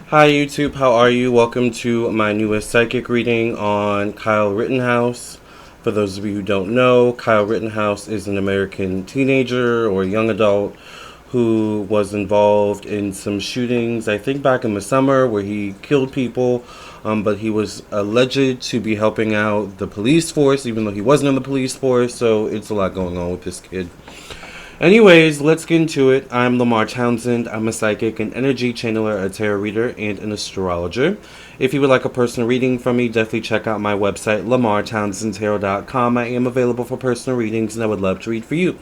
Hi YouTube, how are you? Welcome to my newest psychic reading on Kyle Rittenhouse. For those of you who don't know, Kyle Rittenhouse is an American teenager or young adult who was involved in some shootings, I think back in the summer, where he killed people, but he was alleged to be helping out the police force, even though he wasn't in the police force, so it's a lot going on with this kid. Anyways, let's get into it. I'm Lamarr Townsend. I'm a psychic, an energy channeler, a tarot reader, and an astrologer. If you would like a personal reading from me, definitely check out my website, lamarrtownsendtarot.com. I am available for personal readings, and I would love to read for you.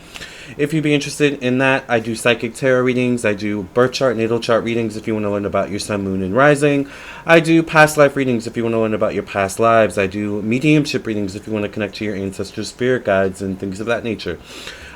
If you'd be interested in that, I do psychic tarot readings. I do birth chart, natal chart readings if you want to learn about your sun, moon, and rising. I do past life readings if you want to learn about your past lives. I do mediumship readings if you want to connect to your ancestors, spirit guides, and things of that nature.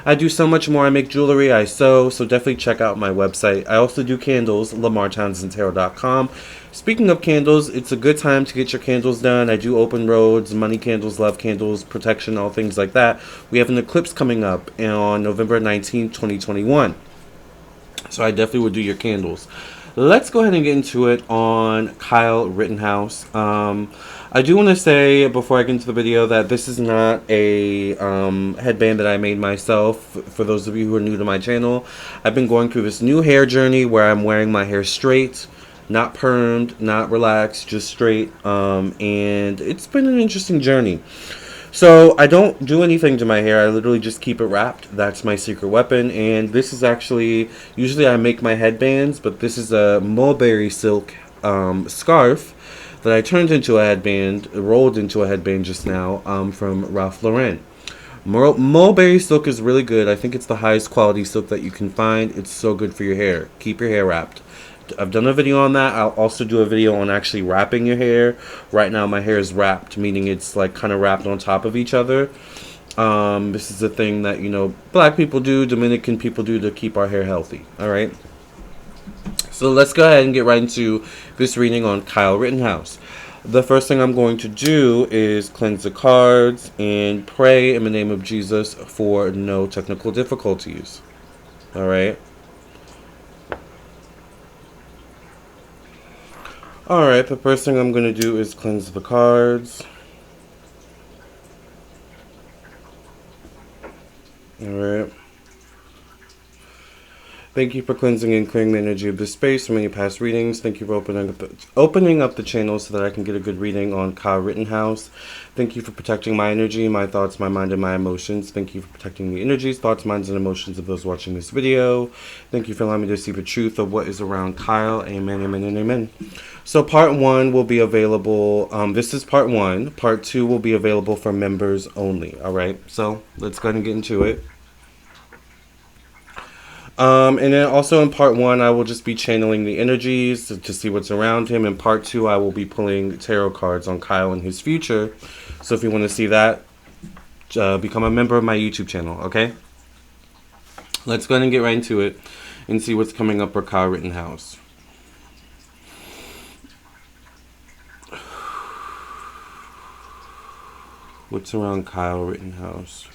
I do so much more. I make jewelry, I sew, so definitely check out my website. I also do candles, lamarrtownsendtarot.com. Speaking of candles, it's a good time to get your candles done. I do open roads, money candles, love candles, protection, all things like that. We have an eclipse coming up on November 19th, 2021. So I definitely would do your candles. Let's go ahead and get into it on Kyle Rittenhouse. I do want to say before I get into the video that this is not a headband that I made myself. For those of you who are new to my channel, I've been going through this new hair journey where I'm wearing my hair straight, not permed, not relaxed, just straight. And it's been an interesting journey. So I don't do anything to my hair. I literally just keep it wrapped. That's my secret weapon. And this is actually, usually I make my headbands, but this is a mulberry silk scarf that I turned into a headband, rolled into a headband just now from Ralph Lauren. Mulberry silk is really good. I think it's the highest quality silk that you can find. It's so good for your hair. Keep your hair wrapped. I've done a video on that. I'll also do a video on actually wrapping your hair. Right now my hair is wrapped, meaning it's like kind of wrapped on top of each other. This is a thing that, you know, black people do, Dominican people do to keep our hair healthy. Alright? So let's go ahead and get right into this reading on Kyle Rittenhouse. The first thing I'm going to do is cleanse the cards and pray in the name of Jesus for no technical difficulties. Alright? Alright, the first thing I'm going to do is cleanse the cards. Alright. Thank you for cleansing and clearing the energy of this space from any past readings. Thank you for opening up the channel so that I can get a good reading on Kyle Rittenhouse. Thank you for protecting my energy, my thoughts, my mind, and my emotions. Thank you for protecting the energies, thoughts, minds, and emotions of those watching this video. Thank you for allowing me to see the truth of what is around Kyle. Amen, amen, and amen. So part 1 will be available. This is part 1. Part 2 will be available for members only. Alright, so let's go ahead and get into it. And then also in part 1, I will just be channeling the energies to see what's around him. In part 2, I will be pulling tarot cards on Kyle and his future. So if you want to see that, become a member of my YouTube channel, okay? Let's go ahead and get right into it and see what's coming up for Kyle Rittenhouse. What's around Kyle Rittenhouse?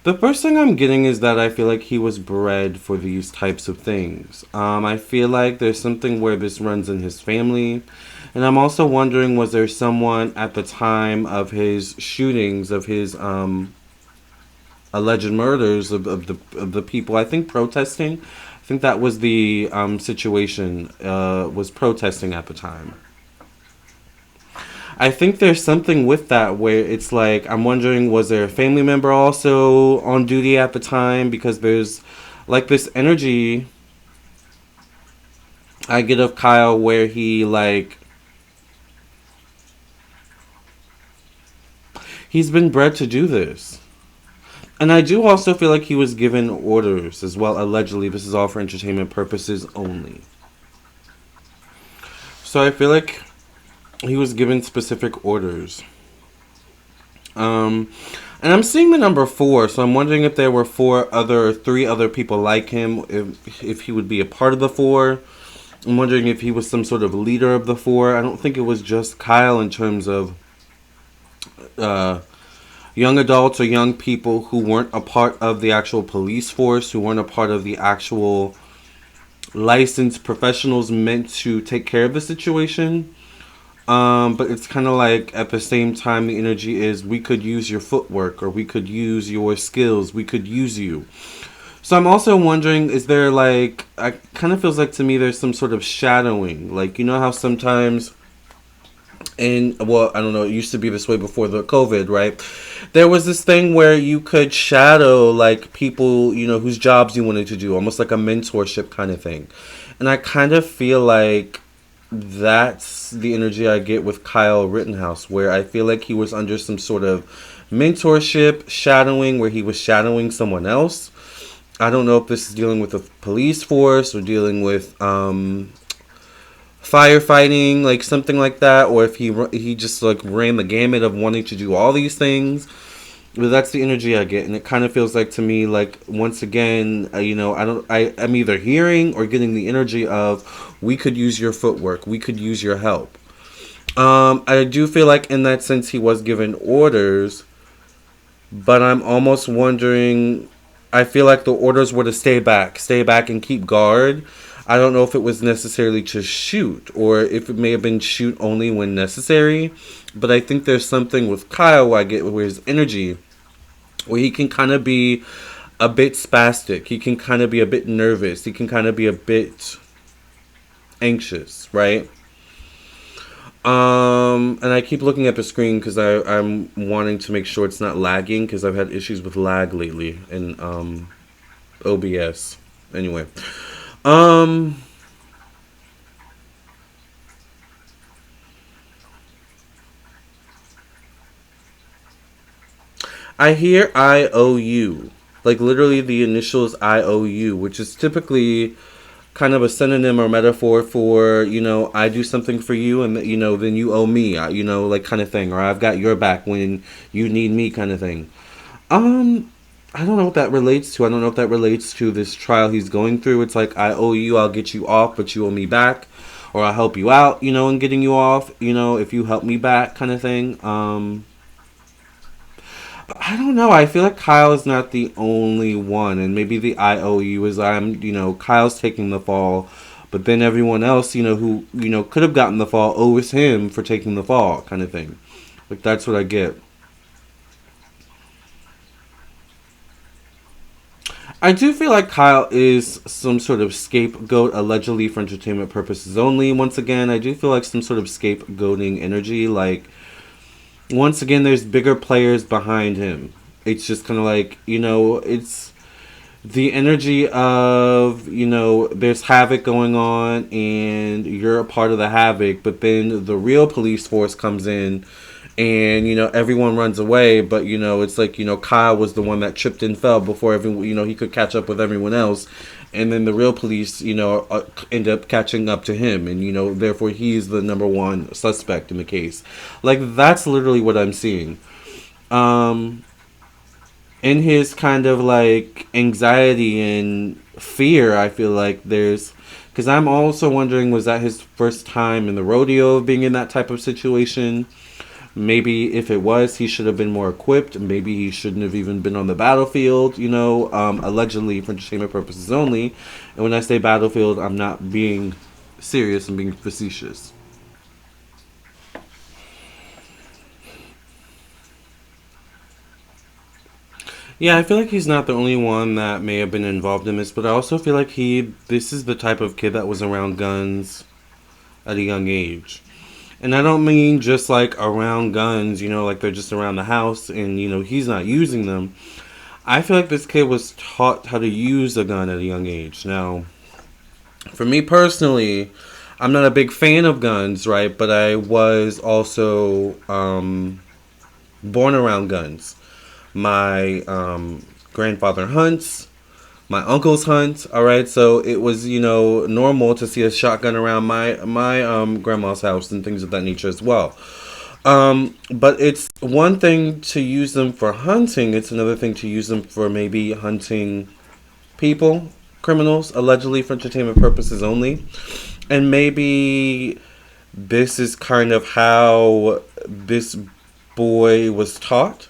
The first thing I'm getting is that I feel like he was bred for these types of things. I feel like there's something where this runs in his family. And I'm also wondering, was there someone at the time of his shootings, of his alleged murders of the people, I think protesting? I think that was the situation, was protesting at the time. I think there's something with that where it's like, I'm wondering, was there a family member also on duty at the time? Because there's like this energy I get of Kyle where he like, he's been bred to do this. And I do also feel like he was given orders as well, allegedly. This is all for entertainment purposes only. So I feel like he was given specific orders. And I'm seeing the number 4, so I'm wondering if there were 3 other people like him, if he would be a part of the 4. I'm wondering if he was some sort of leader of the 4. I don't think it was just Kyle in terms of young adults or young people who weren't a part of the actual police force, who weren't a part of the actual licensed professionals meant to take care of the situation. But it's kind of like at the same time, the energy is we could use your footwork or we could use your skills. We could use you. So I'm also wondering, is there like, I kind of feels like to me there's some sort of shadowing. Like, you know how sometimes and well, I don't know, it used to be this way before the COVID, right? There was this thing where you could shadow like people, whose jobs you wanted to do, almost like a mentorship kind of thing. And I kind of feel like that's the energy I get with Kyle Rittenhouse, where I feel like he was under some sort of mentorship, shadowing, where he was shadowing someone else. I don't know if this is dealing with the police force or dealing with firefighting, like something like that, or if he just like ran the gamut of wanting to do all these things. But that's the energy I get, and it kind of feels like to me like once again, I'm either hearing or getting the energy of we could use your footwork, we could use your help. I do feel like in that sense he was given orders, but I'm almost wondering. I feel like the orders were to stay back and keep guard. I don't know if it was necessarily to shoot or if it may have been shoot only when necessary. But I think there's something with Kyle I get where his energy, where he can kind of be a bit spastic. He can kind of be a bit nervous. He can kind of be a bit anxious, right? And I keep looking at the screen because I'm wanting to make sure it's not lagging because I've had issues with lag lately in OBS. Anyway, um, I hear IOU, like literally the initials IOU, which is typically kind of a synonym or metaphor for, I do something for you and, then you owe me, like kind of thing, or I've got your back when you need me kind of thing. Um, I don't know what that relates to. I don't know if that relates to this trial he's going through. It's like, I owe you, I'll get you off, but you owe me back. Or I'll help you out, in getting you off, if you help me back kind of thing. I don't know. I feel like Kyle is not the only one, and maybe the IOU is Kyle's taking the fall, but then everyone else, who could have gotten the fall, owes him for taking the fall, kind of thing. Like that's what I get. I do feel like Kyle is some sort of scapegoat, allegedly for entertainment purposes only. Once again, I do feel like some sort of scapegoating energy, like once again, there's bigger players behind him. It's just kind of like, it's the energy of, there's havoc going on and you're a part of the havoc, but then the real police force comes in and, everyone runs away, but, it's like, Kyle was the one that tripped and fell before everyone, he could catch up with everyone else. And then the real police, end up catching up to him, and therefore he's the number one suspect in the case. Like that's literally what I'm seeing. Um, in his kind of like anxiety and fear, I feel like there's because I'm also wondering, was that his first time in the rodeo of being in that type of situation? Maybe if it was, he should have been more equipped. Maybe he shouldn't have even been on the battlefield, allegedly for entertainment purposes only. And when I say battlefield, I'm not being serious, I'm being facetious. Yeah, I feel like he's not the only one that may have been involved in this, but I also feel like this is the type of kid that was around guns at a young age. And I don't mean just like around guns, like they're just around the house and, he's not using them. I feel like this kid was taught how to use a gun at a young age. Now, for me personally, I'm not a big fan of guns, right? But I was also born around guns. My grandfather hunts. My uncles hunt. All right, so it was normal to see a shotgun around my grandma's house and things of that nature as well. But it's one thing to use them for hunting. It's another thing to use them for maybe hunting people, criminals, allegedly for entertainment purposes only. And maybe this is kind of how this boy was taught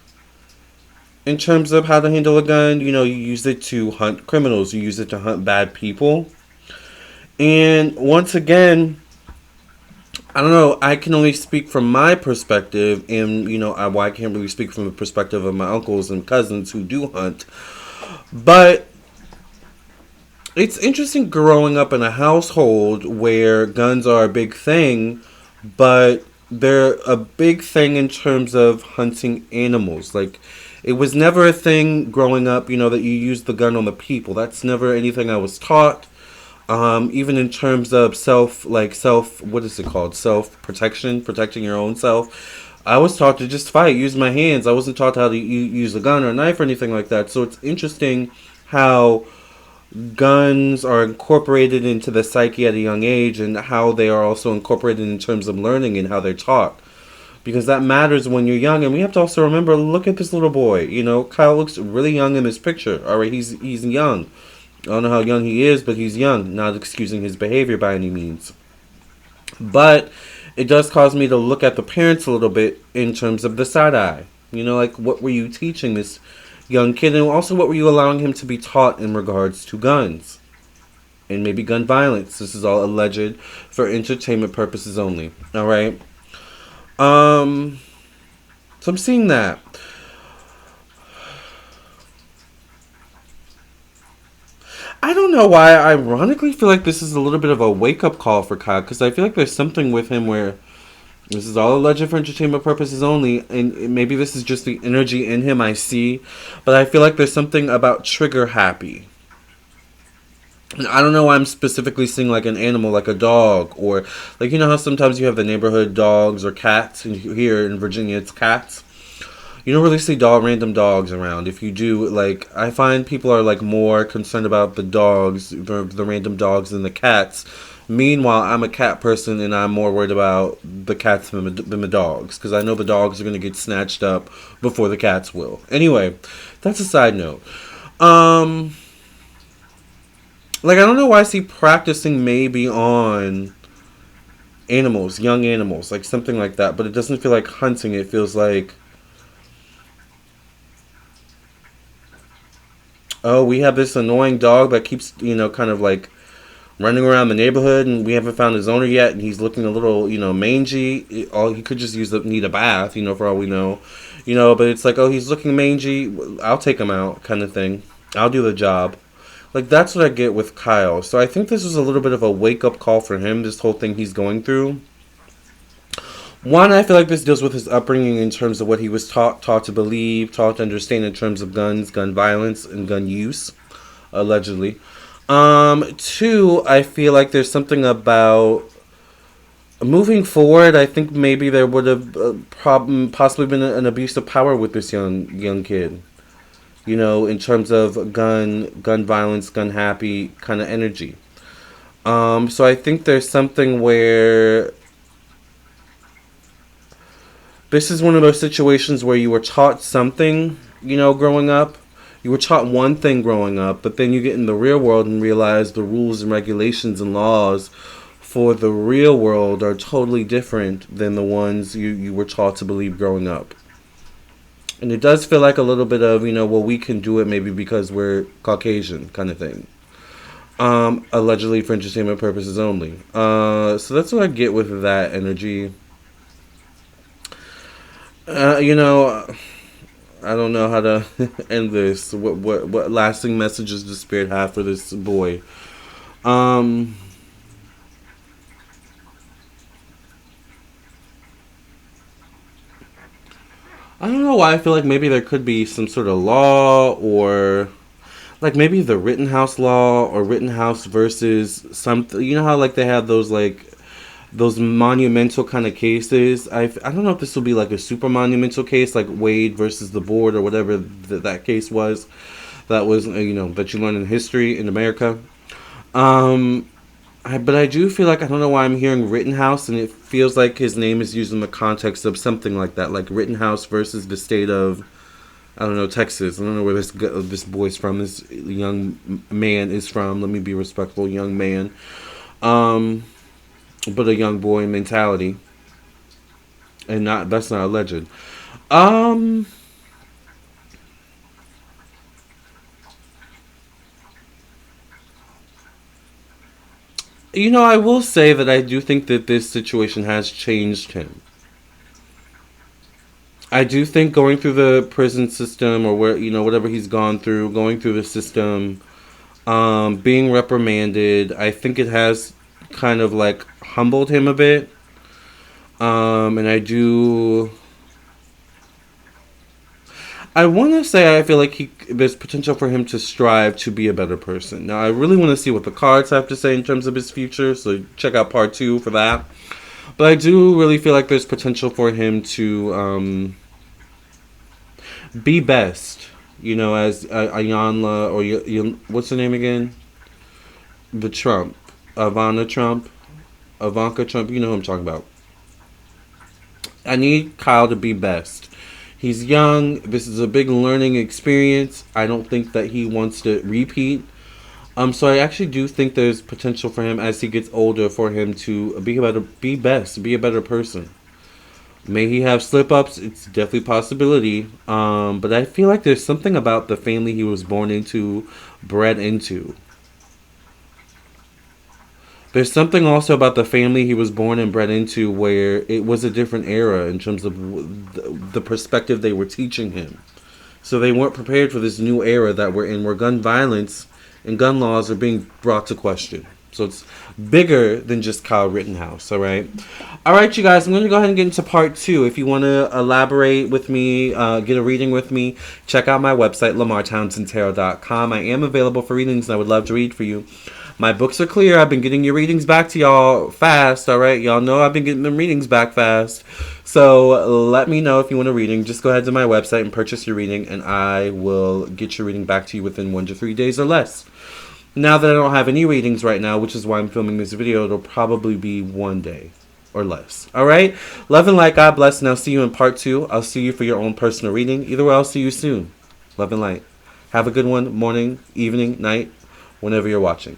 in terms of how to handle a gun. You use it to hunt criminals, you use it to hunt bad people. And once again, I don't know. I can only speak from my perspective, and I can't really speak from the perspective of my uncles and cousins who do hunt. But it's interesting growing up in a household where guns are a big thing, but they're a big thing in terms of hunting animals. Like, it was never a thing growing up, that you use the gun on the people. That's never anything I was taught. Even in terms of what is it called? Self protection, protecting your own self. I was taught to just fight, use my hands. I wasn't taught how to use a gun or a knife or anything like that. So it's interesting how guns are incorporated into the psyche at a young age and how they are also incorporated in terms of learning and how they're taught. Because that matters when you're young, and we have to also remember. Look at this little boy. Kyle looks really young in this picture. All right, he's young. I don't know how young he is, but he's young. Not excusing his behavior by any means. But it does cause me to look at the parents a little bit in terms of the side eye. Like, what were you teaching this young kid? And also, what were you allowing him to be taught in regards to guns? And maybe gun violence. This is all alleged for entertainment purposes only. All right? Um, so I'm seeing that. I don't know why I ironically feel like this is a little bit of a wake up call for Kyle, because I feel like there's something with him where this is all alleged for entertainment purposes only, and maybe this is just the energy in him I see, but I feel like there's something about trigger happy. I don't know why I'm specifically seeing like an animal, like a dog, or like how sometimes you have the neighborhood dogs or cats, and here in Virginia it's cats. You don't really see random dogs around. If you do, like, I find people are like more concerned about the dogs, the random dogs, than the cats. Meanwhile, I'm a cat person, and I'm more worried about the cats than the dogs, because I know the dogs are going to get snatched up before the cats will. Anyway, that's a side note. Um, like, I don't know why I see practicing maybe on animals, young animals, like something like that, but it doesn't feel like hunting. It feels like, oh, we have this annoying dog that keeps, kind of like running around the neighborhood, and we haven't found his owner yet, and he's looking a little, mangy. All he could just need a bath, for all we know, But it's like, oh, he's looking mangy. I'll take him out, kind of thing. I'll do the job. Like, that's what I get with Kyle. So I think this was a little bit of a wake up call for him. This whole thing he's going through. One, I feel like this deals with his upbringing in terms of what he was taught to believe, taught to understand in terms of guns, gun violence, and gun use, allegedly. Two, I feel like there's something about moving forward. I think maybe there would have possibly been an abuse of power with this young kid. In terms of gun violence, gun happy kind of energy. So I think there's something where this is one of those situations where you were taught something, growing up. You were taught one thing growing up, but then you get in the real world and realize the rules and regulations and laws for the real world are totally different than the ones you were taught to believe growing up. And it does feel like a little bit of, well, we can do it maybe because we're Caucasian kind of thing. Allegedly for entertainment purposes only. So that's what I get with that energy. Uh, you know, I don't know how to end this. What lasting messages does Spirit have for this boy? Um, I don't know why I feel like maybe there could be some sort of law, or like maybe the Rittenhouse law, or Rittenhouse versus something. You know how like they have those monumental kind of cases. I don't know if this will be like a super monumental case, like Wade versus the board or whatever that case was. That was that you learn in history in America. Um, but I do feel like I don't know why I'm hearing Rittenhouse, and it feels like his name is used in the context of something like that, like Rittenhouse versus the state of, I don't know, Texas. I don't know where this boy's from. This young man is from. Let me be respectful, young man. Um, but a young boy mentality, and not that's not alleged. Um, I will say that I do think that this situation has changed him. I do think going through the prison system, or whatever he's gone through, going through the system, being reprimanded, I think it has kind of like humbled him a bit. And I want to say I feel like there's potential for him to strive to be a better person. Now, I really want to see what the cards have to say in terms of his future, so check out part 2 for that. But I do really feel like there's potential for him to be best. As Ayanla, or what's her name again? The Trump, Ivanka Trump. You know who I'm talking about. I need Kyle to be best. He's young. This is a big learning experience. I don't think that he wants to repeat. So I actually do think there's potential for him as he gets older for him to be best, be a better person. May he have slip ups? It's definitely a possibility. But I feel like there's something about the family he was born into, bred into. There's something also about the family he was born and bred into where it was a different era in terms of the perspective they were teaching him. So they weren't prepared for this new era that we're in, where gun violence and gun laws are being brought to question. So it's bigger than just Kyle Rittenhouse, all right? All right, you guys, I'm going to go ahead and get into part 2. If you want to elaborate with me, get a reading with me, check out my website, LamarrTownsendTarot.com. I am available for readings, and I would love to read for you. My books are clear. I've been getting your readings back to y'all fast, all right? Y'all know I've been getting them readings back fast. So let me know if you want a reading. Just go ahead to my website and purchase your reading, and I will get your reading back to you within 1 to 3 days or less. Now that I don't have any readings right now, which is why I'm filming this video, it'll probably be 1 day or less. All right? Love and light. God bless, and I'll see you in part 2. I'll see you for your own personal reading. Either way, I'll see you soon. Love and light. Have a good one, morning, evening, night, whenever you're watching.